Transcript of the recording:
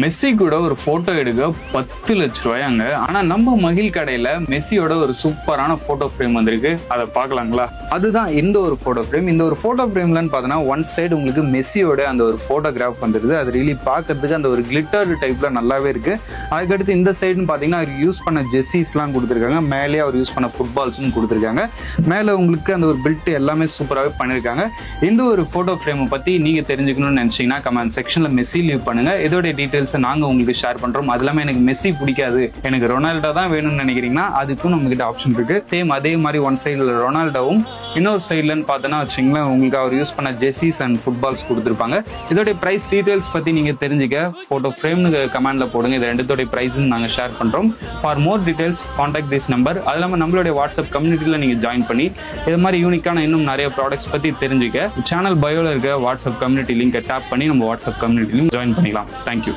Messi கூட ஒரு photo எடுக்க 10 லட்ச ரூபாயாங்க. ஆனா நம்ம மகிழ் கடையில மெஸ்ஸியோட ஒரு சூப்பரான போட்டோ ஃப்ரேம் வந்திருக்கு. அதை பார்க்கலாங்களா? அதுதான் இந்த ஒரு போட்டோ ஃப்ரேம். இந்த ஒரு போட்டோ ஃப்ரேம்லன்னு பார்த்தோன்னா ஒன் சைடு உங்களுக்கு மெஸ்ஸியோட அந்த ஒரு போட்டோகிராஃப் வந்துருது. அது ரியலி பார்க்கறதுக்கு அந்த ஒரு கிளிட்டர் டைப்ல நல்லாவே இருக்கு. அதுக்கடுத்து இந்த சைடுன்னு பார்த்தீங்கன்னா அவர் யூஸ் பண்ண ஜெர்சிஸ்லாம் கொடுத்துருக்காங்க. மேலே அவர் யூஸ் பண்ண ஃபுட்பால்ஸும் கொடுத்துருக்காங்க. மேலே உங்களுக்கு அந்த ஒரு பில்ட் எல்லாமே சூப்பராகவே பண்ணியிருக்காங்க. இந்த ஒரு போட்டோ ஃப்ரேமை பற்றி நீங்கள் தெரிஞ்சுக்கணும்னு நினச்சிங்கன்னா கமெண்ட் செக்ஷனில் மெஸ்ஸி லீவ் பண்ணுங்க. இதோட டீட்டெயில்ஸ் நாங்கள் உங்களுக்கு ஷேர் பண்ணுறோம். அது இல்லாமல் எனக்கு மெஸ்ஸி பிடிக்காது, எனக்கு ரொனால்டோ தான் வேணும்னு நினைக்கிறீங்கன்னா அதுக்கும் நம்மகிட்ட ஆப்ஷன் இருக்கு. சேம் அதே மாதிரி ஒன் சைடில் ரொனால்டோவும் இன்னொரு சைட்லன்னு பார்த்தோன்னா வச்சுங்களேன் உங்களுக்கு அவர் யூஸ் பண்ண ஜெர்சிஸ் அண்ட் ஃபுட்பால்ஸ் கொடுத்துருப்பாங்க. இதோட பிரைஸ் டீடைல்ஸ் பற்றி நீங்கள் தெரிஞ்சுக்க ஃபோட்டோ ஃப்ரேம்னு கமெண்ட்ல போடுங்க. இது ரெண்டுத்தோட ப்ரைஸும் நாங்கள் ஷேர் பண்ணுறோம். For more details contact this number. அது இல்லாமல் நம்மளுடைய வாட்ஸ்அப் கம்யூனிட்டியில் நீங்கள் ஜாயின் பண்ணி இது மாதிரி யூனிக்கான இன்னும் நிறைய ப்ராடக்ட்ஸ் பற்றி தெரிஞ்சுக்க சேனல் பயோவில் இருக்க வாட்ஸ்அப் கம்யூனிட்டி லிங்கை டேப் பண்ணி நம்ம வாட்ஸ்அப் கம்யூனிட்டிலையும் ஜாயின் பண்ணிக்கலாம். தேங்க்யூ.